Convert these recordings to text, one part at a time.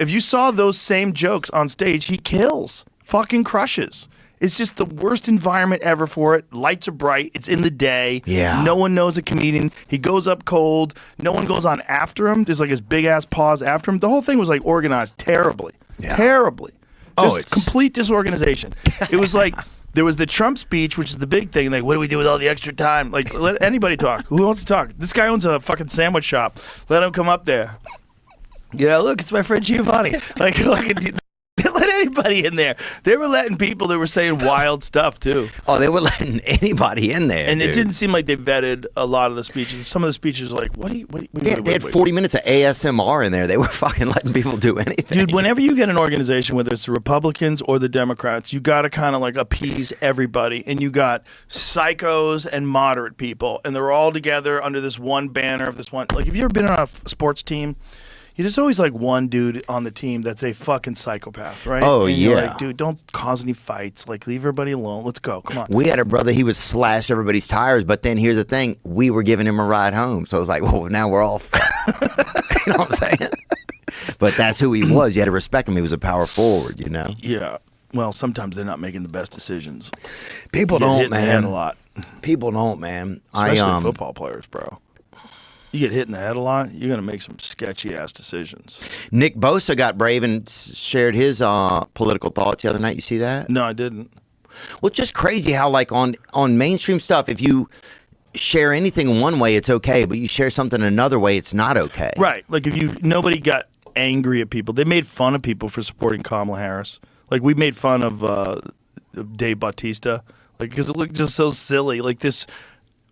If you saw those same jokes on stage, he kills, fucking crushes. It's just the worst environment ever for it. Lights are bright. It's in the day. Yeah. No one knows a comedian. He goes up cold. No one goes on after him. There's like his big ass pause after him. The whole thing was like organized terribly. Yeah. Terribly. Just complete disorganization. It was like there was the Trump speech, which is the big thing. Like, what do we do with all the extra time? Like, let anybody talk. Who wants to talk? This guy owns a fucking sandwich shop. Let him come up there. You know, look, it's my friend Giovanni. Like, let anybody in there. They were letting people that were saying wild stuff too. Oh, they were letting anybody in there. And dude. It didn't seem like they vetted a lot of the speeches. Some of the speeches were like, they had 40 minutes of ASMR in there. They were fucking letting people do anything. Dude, whenever you get an organization, whether it's the Republicans or the Democrats, you got to kind of like appease everybody. And you got psychos and moderate people. And they're all together under this one banner of this one. Like, have you ever been on a sports team? There's always like one dude on the team that's a fucking psychopath, right? Oh, and yeah. You're like, dude, don't cause any fights. Like, leave everybody alone. Let's go. Come on. We had a brother, he would slash everybody's tires, but then here's the thing, we were giving him a ride home. So it was like, well, now we're all fucked. You know what I'm saying? But that's who he was. You had to respect him. He was a power forward, you know? Yeah. Well, sometimes they're not making the best decisions. People don't, man. A lot. People don't, man. Especially football players, bro. You get hit in the head a lot, you're going to make some sketchy-ass decisions. Nick Bosa got brave and shared his political thoughts the other night. You see that? No, I didn't. Well, it's just crazy how, like, on mainstream stuff, if you share anything one way, it's okay, but you share something another way, it's not okay. Right. Like, nobody got angry at people. They made fun of people for supporting Kamala Harris. Like, we made fun of Dave Batista, like, because it looked just so silly. Like, this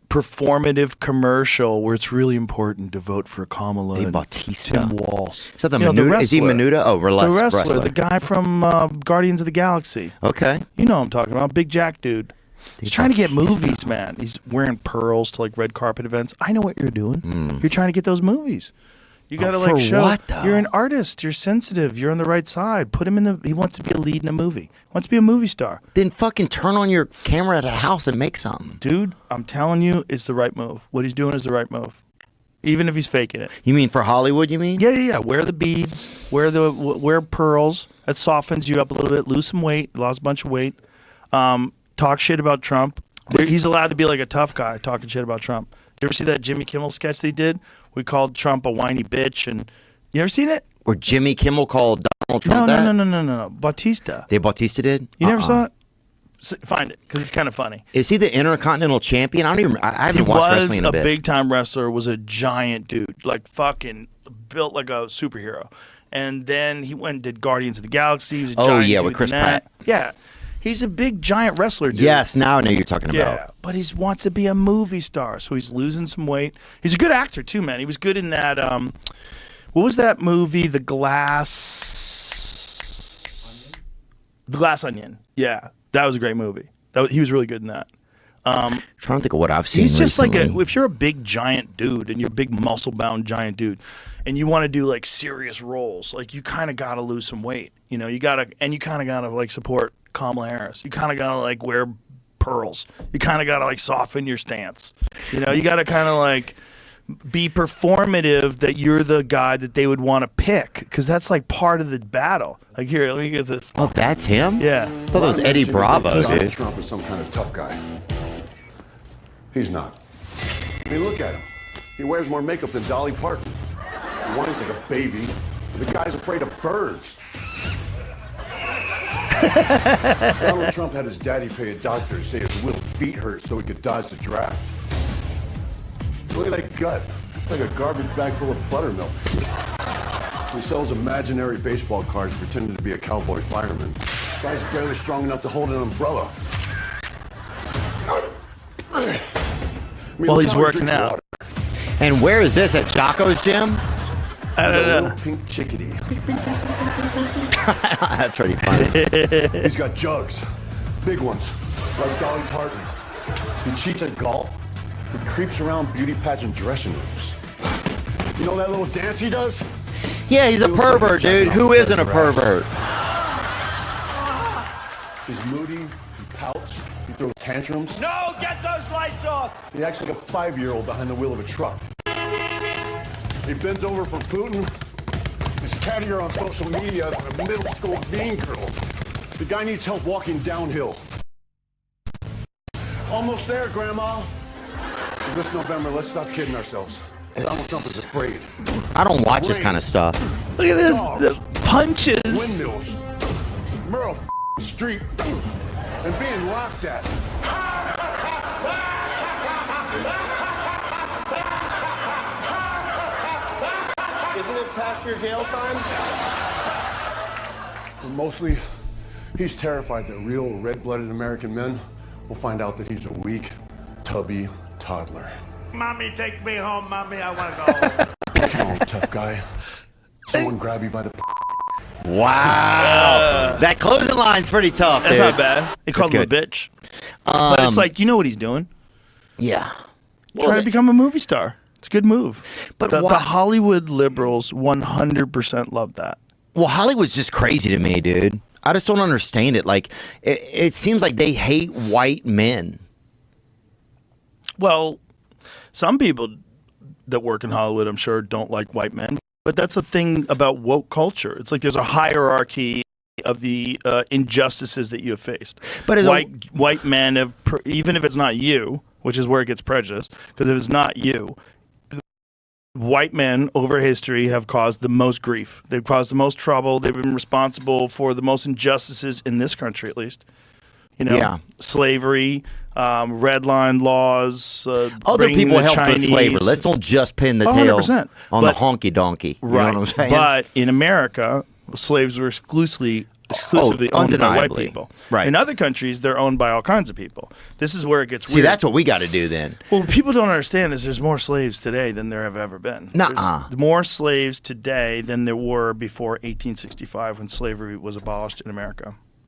performative commercial where it's really important to vote for Kamala and Batista. Tim Walsh. Is that the Menuda? Is he Menuda? Oh, the wrestler, the guy from Guardians of the Galaxy. Okay. You know what I'm talking about, big Jack dude. He's trying to get movies, man. He's wearing pearls to like red carpet events. I know what you're doing. You're trying to get those movies. You got to like show what, though? You're an artist. You're sensitive. You're on the right side. Put him in the. He wants to be a lead in a movie. He wants to be a movie star. Then fucking turn on your camera at a house and make something. Dude, I'm telling you, it's the right move. What he's doing is the right move. Even if he's faking it. You mean for Hollywood, you mean? Yeah. Wear the beads. Wear pearls. That softens you up a little bit. Lose some weight. Lost a bunch of weight. Talk shit about Trump. He's allowed to be like a tough guy talking shit about Trump. You ever see that Jimmy Kimmel sketch they did? We called Trump a whiny bitch, and you ever seen it? Or Jimmy Kimmel called Donald Trump No. Batista. Batista did? You never saw it? Find it, because it's kind of funny. Is he the Intercontinental Champion? I haven't watched wrestling in a bit. He was a big-time wrestler, was a giant dude, like fucking built like a superhero. And then he went and did Guardians of the Galaxy. He was a giant dude with Chris Pratt. Yeah. He's a big, giant wrestler, dude. Yes, now I know you're talking about. Yeah, but he wants to be a movie star, so he's losing some weight. He's a good actor, too, man. He was good in that, what was that movie, The Glass Onion. Yeah, that was a great movie. He was really good in that. I'm trying to think of what I've seen He's just recently. like if you're a big, giant dude, and you're a big, muscle-bound giant dude, and you want to do, like, serious roles, like, you kind of got to lose some weight. You know, you kind of got to, like, support Kamala Harris. You kind of got to like wear pearls. You kind of got to like soften your stance. You know, you got to kind of like be performative that you're the guy that they would want to pick, because that's like part of the battle. Like, here, let me get this. Oh, that's him? Yeah. I thought that was Eddie Bravo, dude. Trump is some kind of tough guy. He's not. I mean, look at him. He wears more makeup than Dolly Parton. He whines like a baby. The guy's afraid of birds. Donald Trump had his daddy pay a doctor to say his little feet hurt so he could dodge the draft. Look at that gut, like a garbage bag full of buttermilk. He sells imaginary baseball cards pretending to be a cowboy fireman. Guy's barely strong enough to hold an umbrella. I mean, Well, he's working out. And where is this, at Jocko's gym? I don't know. Little pink chickadee. That's pretty funny. He's got jugs, big ones, like Dolly Parton. He cheats at golf. He creeps around beauty pageant dressing rooms. You know that little dance he does? Yeah, he's a pervert, dude. Who isn't a pervert? He's moody, he pouts, he throws tantrums. No, get those lights off! He acts like a 5-year-old behind the wheel of a truck. He bends over for Putin. is cattier on social media than a middle school mean girl. The guy needs help walking downhill. Almost there, Grandma. This November, let's stop kidding ourselves. Donald Trump is afraid. I don't watch this kind of stuff. Look at this. The punches. Windmills. Merle Street. And being laughed at. Isn't it past your jail time? But mostly, he's terrified that real red-blooded American men will find out that he's a weak, tubby toddler. Mommy, take me home, Mommy. I want to go home. What's wrong, tough guy? Someone grab you by the... Wow. That closing line's pretty tough, That's dude. not bad. He called him a good. bitch. But it's like, you know what he's doing. Yeah. Trying to become a movie star. It's a good move. But the why- Hollywood liberals 100% love that. Well, Hollywood's just crazy to me, dude. I just don't understand it. Like, it seems like they hate white men. Well, some people that work in Hollywood, I'm sure, don't like white men. But that's the thing about woke culture. It's like there's a hierarchy of the injustices that you have faced. But white men have, even if it's not you, which is where it gets prejudiced, because if it's not you, white men over history have caused the most grief. They've caused the most trouble. They've been responsible for the most injustices in this country, at least. You know, slavery, red line laws. Other people helped with Chinese. slavery. Let's don't just pin the tail 100%. on the honky donkey. You Right. know what I'm saying? But in America, slaves were exclusively owned by white undeniably. people. Right. In other countries, they're owned by all kinds of people. This is where it gets See, weird. that's what we got to do then. Well, what people don't understand is there's more slaves today than there have ever been. Nuh-uh. There's more slaves today than there were before 1865 when slavery was abolished in America.